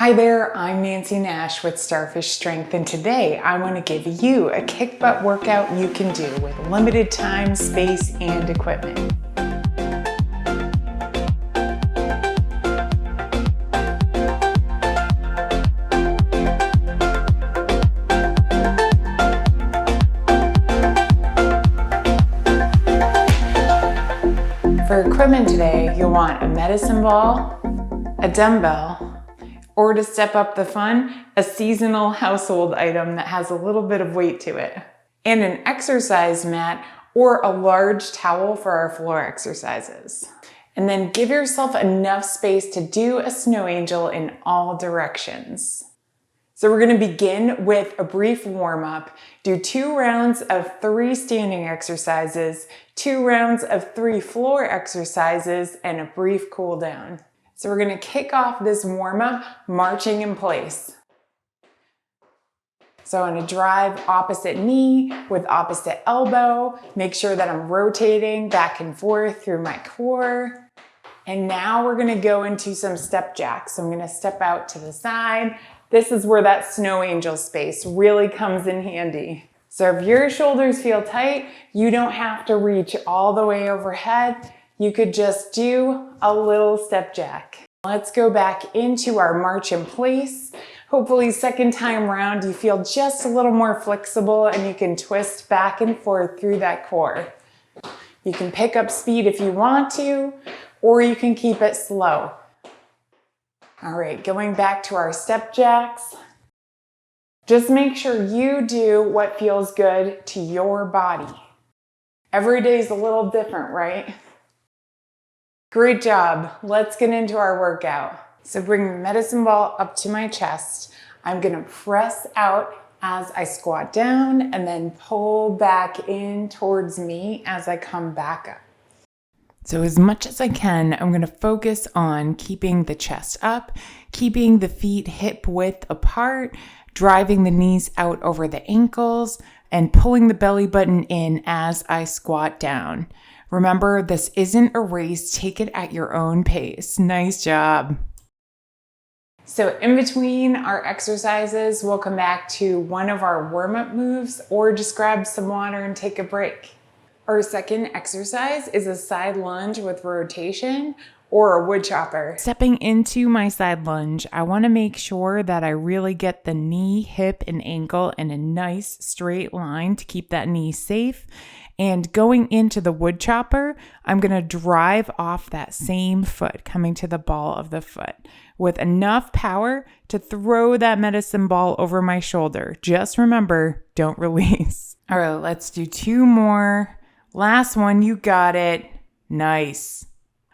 Hi there, I'm Nancy Nash with Starfish Strength, and today I want to give you a kick butt workout you can do with limited time, space, and equipment. For equipment today, you'll want a medicine ball, a dumbbell, or to step up the fun, a seasonal household item that has a little bit of weight to it, and an exercise mat or a large towel for our floor exercises. And then give yourself enough space to do a snow angel in all directions. So we're going to begin with a brief warm-up. Do 2 rounds of 3 standing exercises, 2 rounds of 3 floor exercises, and a brief cool down. So we're going to kick off this warm-up marching in place. So I'm going to drive opposite knee with opposite elbow. Make sure that I'm rotating back and forth through my core. And now we're going to go into some step jacks. So I'm going to step out to the side. This is where that snow angel space really comes in handy. So if your shoulders feel tight, you don't have to reach all the way overhead. You could just do a little step jack. Let's go back into our march in place. Hopefully second time round, you feel just a little more flexible and you can twist back and forth through that core. You can pick up speed if you want to, or you can keep it slow. All right, going back to our step jacks. Just make sure you do what feels good to your body. Every day is a little different, right? Great job. Let's get into our workout. So bring the medicine ball up to my chest. I'm gonna press out as I squat down and then pull back in towards me as I come back up. So as much as I can, I'm going to focus on keeping the chest up, keeping the feet hip width apart, driving the knees out over the ankles, and pulling the belly button in as I squat down. Remember, this isn't a race. Take it at your own pace. Nice job. So in between our exercises, we'll come back to one of our warm-up moves or just grab some water and take a break. Our second exercise is a side lunge with rotation or a woodchopper. Stepping into my side lunge, I want to make sure that I really get the knee, hip, and ankle in a nice straight line to keep that knee safe. And going into the woodchopper, I'm going to drive off that same foot, coming to the ball of the foot with enough power to throw that medicine ball over my shoulder. Just remember, don't release. All right, let's do 2 more. Last one, you got it. Nice.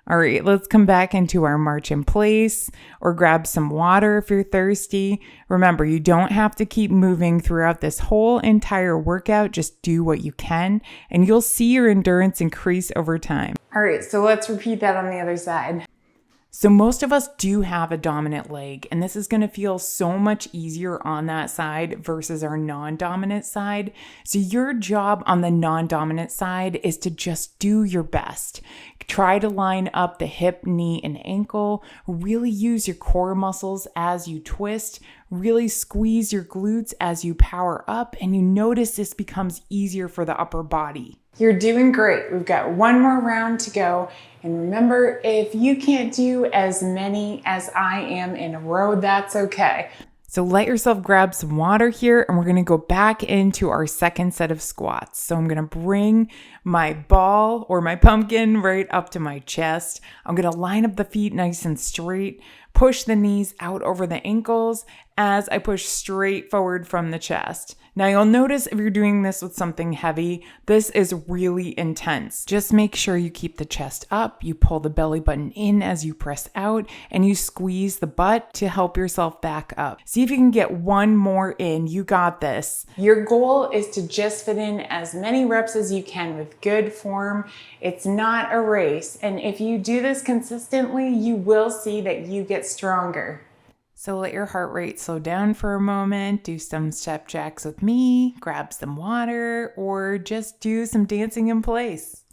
All right, let's come back into our march in place or grab some water if you're thirsty. Remember, you don't have to keep moving throughout this whole entire workout. Just do what you can and you'll see your endurance increase over time. All right, so let's repeat that on the other side. So most of us do have a dominant leg, and this is going to feel so much easier on that side versus our non-dominant side. So your job on the non-dominant side is to just do your best. Try to line up the hip, knee, and ankle. Really use your core muscles as you twist. Really squeeze your glutes as you power up, and you notice this becomes easier for the upper body. You're doing great. We've got 1 more round to go. And remember, if you can't do as many as I am in a row, that's okay. So let yourself grab some water here and we're going to go back into our second set of squats. So I'm going to bring my ball or my pumpkin right up to my chest. I'm going to line up the feet nice and straight, push the knees out over the ankles as I push straight forward from the chest. Now you'll notice if you're doing this with something heavy, this is really intense. Just make sure you keep the chest up, you pull the belly button in as you press out, and you squeeze the butt to help yourself back up. See if you can get 1 more in. You got this. Your goal is to just fit in as many reps as you can with good form. It's not a race. And if you do this consistently, you will see that you get stronger. So let your heart rate slow down for a moment, do some step jacks with me, grab some water, or just do some dancing in place.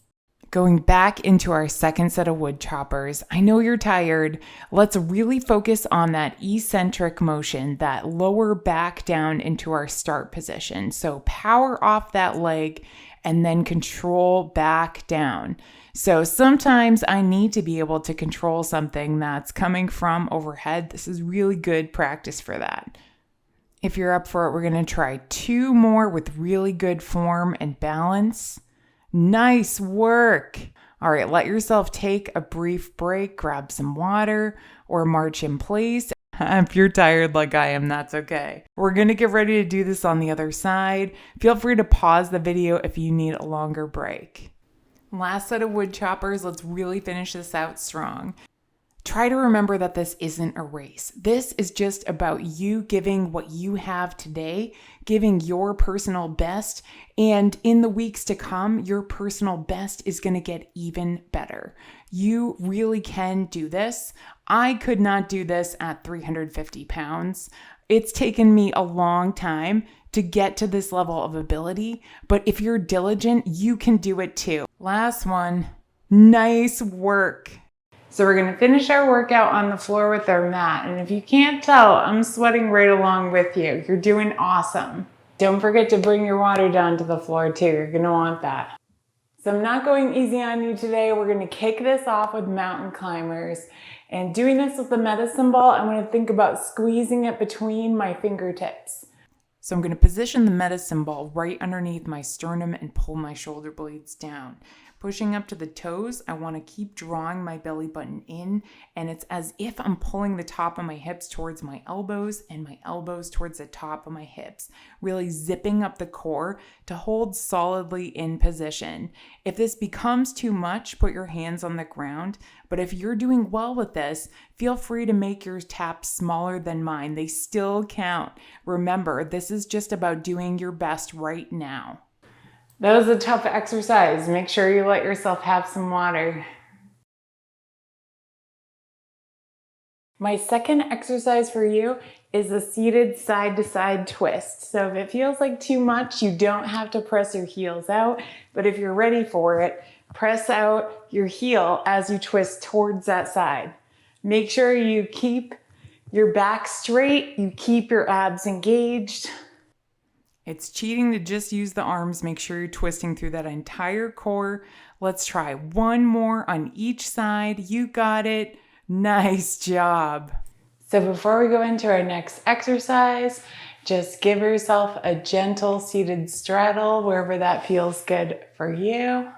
Going back into our second set of wood choppers. I know you're tired. Let's really focus on that eccentric motion, that lower back down into our start position. So power off that leg and then control back down. So sometimes I need to be able to control something that's coming from overhead. This is really good practice for that. If you're up for it, we're going to try 2 more with really good form and balance. Nice work. All right, let yourself take a brief break, grab some water, or march in place. If you're tired like I am, that's okay. We're going to get ready to do this on the other side. Feel free to pause the video if you need a longer break. Last set of wood choppers, let's really finish this out strong. Try to remember that this isn't a race. This is just about you giving what you have today, giving your personal best, and in the weeks to come, your personal best is going to get even better. You really can do this. I could not do this at 350 pounds. It's taken me a long time to get to this level of ability, but if you're diligent, you can do it too. Last one. Nice work. So we're going to finish our workout on the floor with our mat. And if you can't tell, I'm sweating right along with you. You're doing awesome. Don't forget to bring your water down to the floor too. You're going to want that. So I'm not going easy on you today. We're going to kick this off with mountain climbers. And doing this with the medicine ball, I'm going to think about squeezing it between my fingertips. So I'm going to position the medicine ball right underneath my sternum and pull my shoulder blades down. Pushing up to the toes, I want to keep drawing my belly button in, and it's as if I'm pulling the top of my hips towards my elbows and my elbows towards the top of my hips, really zipping up the core to hold solidly in position. If this becomes too much, put your hands on the ground, but if you're doing well with this, feel free to make your taps smaller than mine. They still count. Remember, this is just about doing your best right now. That was a tough exercise. Make sure you let yourself have some water. My second exercise for you is a seated side-to-side twist. So if it feels like too much, you don't have to press your heels out, but if you're ready for it, press out your heel as you twist towards that side. Make sure you keep your back straight, you keep your abs engaged. It's cheating to just use the arms. Make sure you're twisting through that entire core. Let's try 1 more on each side. You got it. Nice job. So before we go into our next exercise, just give yourself a gentle seated straddle wherever that feels good for you,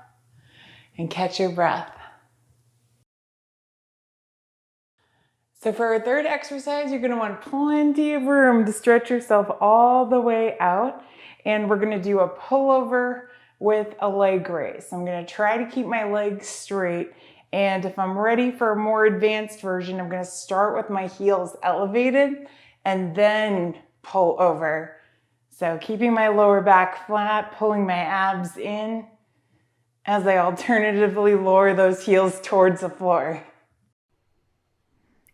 and catch your breath. So for our third exercise, you're going to want plenty of room to stretch yourself all the way out. And we're going to do a pullover with a leg raise. I'm going to try to keep my legs straight. And if I'm ready for a more advanced version, I'm going to start with my heels elevated and then pull over. So keeping my lower back flat, pulling my abs in as I alternatively lower those heels towards the floor.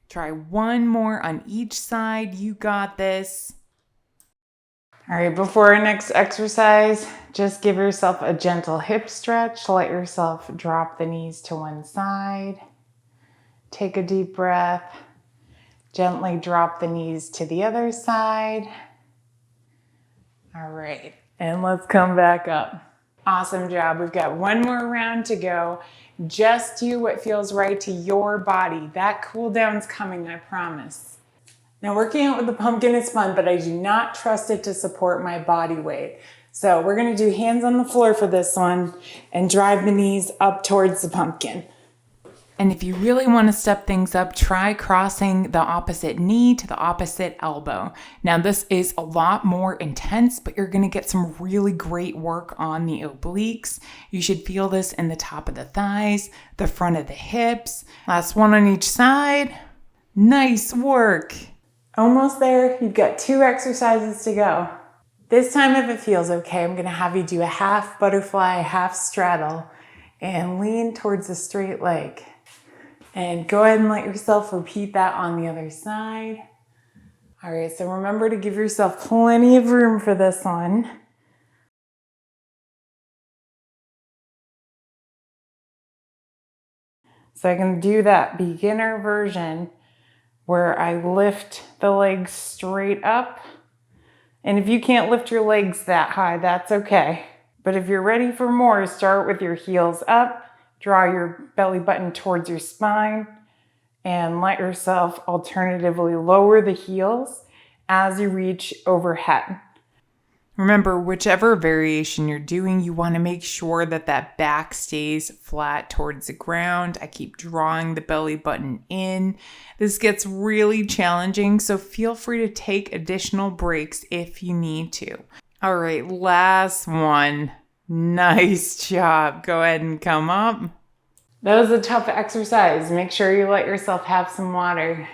Try 1 more on each side. You got this. All right, before our next exercise, just give yourself a gentle hip stretch. Let yourself drop the knees to one side. Take a deep breath. Gently drop the knees to the other side. All right, and let's come back up. Awesome job. We've got 1 more round to go. Just do what feels right to your body. That cool down's coming, I promise. Now, working out with the pumpkin is fun, but I do not trust it to support my body weight. So we're going to do hands on the floor for this one and drive the knees up towards the pumpkin. And if you really want to step things up, try crossing the opposite knee to the opposite elbow. Now, this is a lot more intense, but you're going to get some really great work on the obliques. You should feel this in the top of the thighs, the front of the hips. Last one on each side. Nice work. Almost there. You've got 2 exercises to go. This time, if it feels okay, I'm going to have you do a half butterfly, half straddle, and lean towards a straight leg. And go ahead and let yourself repeat that on the other side. All right, so remember to give yourself plenty of room for this one. So I can do that beginner version where I lift the legs straight up. And if you can't lift your legs that high, that's okay. But if you're ready for more, start with your heels up, draw your belly button towards your spine, and let yourself alternatively lower the heels as you reach overhead. Remember, whichever variation you're doing, you want to make sure that that back stays flat towards the ground. I keep drawing the belly button in. This gets really challenging, so feel free to take additional breaks if you need to. All right, last one. Nice job. Go ahead and come up. That was a tough exercise. Make sure you let yourself have some water.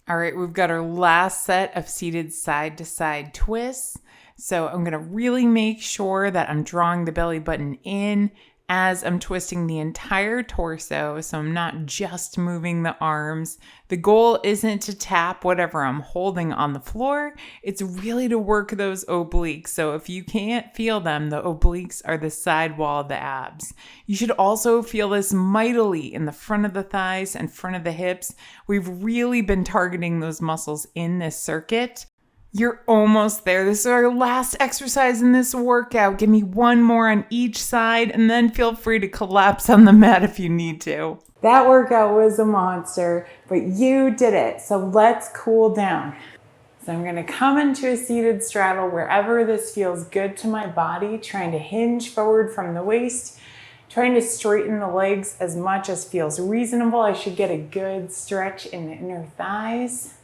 All right, we've got our last set of seated side to side twists. So I'm gonna really make sure that I'm drawing the belly button in as I'm twisting the entire torso, so I'm not just moving the arms. The goal isn't to tap whatever I'm holding on the floor, it's really to work those obliques. So if you can't feel them, the obliques are the side wall of the abs. You should also feel this mightily in the front of the thighs and front of the hips. We've really been targeting those muscles in this circuit. You're almost there. This is our last exercise in this workout. Give me one more on each side and then feel free to collapse on the mat if you need to. That workout was a monster, but you did it. So let's cool down. So I'm gonna come into a seated straddle wherever this feels good to my body, trying to hinge forward from the waist, trying to straighten the legs as much as feels reasonable. I should get a good stretch in the inner thighs.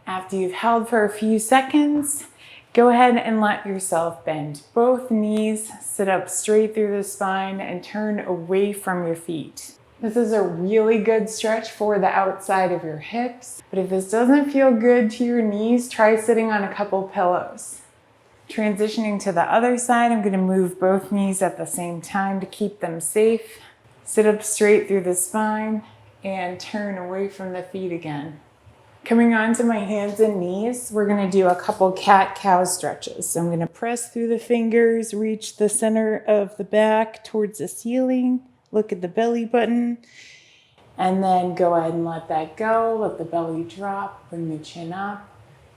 After you've held for a few seconds, go ahead and let yourself bend both knees, sit up straight through the spine, and turn away from your feet. This is a really good stretch for the outside of your hips, but if this doesn't feel good to your knees, try sitting on a couple pillows. Transitioning to the other side, I'm going to move both knees at the same time to keep them safe. Sit up straight through the spine and turn away from the feet again. Coming onto my hands and knees, we're gonna do a couple cat-cow stretches. So I'm gonna press through the fingers, reach the center of the back towards the ceiling, look at the belly button, and then go ahead and let that go. Let the belly drop, bring the chin up.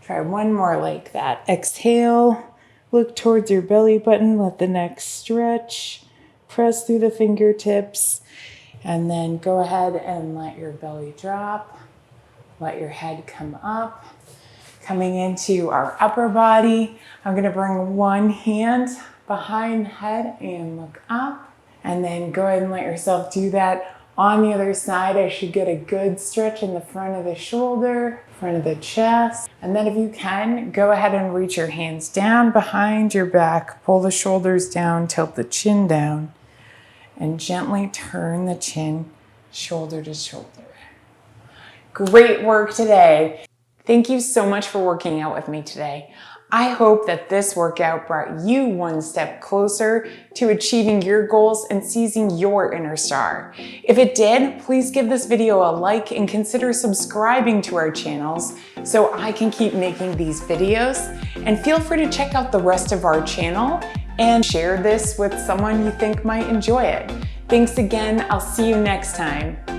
Try one more like that. Exhale, look towards your belly button, let the neck stretch, press through the fingertips, and then go ahead and let your belly drop. Let your head come up. Coming into our upper body, I'm gonna bring one hand behind the head and look up. And then go ahead and let yourself do that on the other side. I should get a good stretch in the front of the shoulder, front of the chest. And then if you can, go ahead and reach your hands down behind your back, pull the shoulders down, tilt the chin down, and gently turn the chin shoulder to shoulder. Great work today. Thank you so much for working out with me today. I hope that this workout brought you one step closer to achieving your goals and seizing your inner star. If it did, please give this video a like and consider subscribing to our channels so I can keep making these videos. And feel free to check out the rest of our channel and share this with someone you think might enjoy it. Thanks again. I'll see you next time.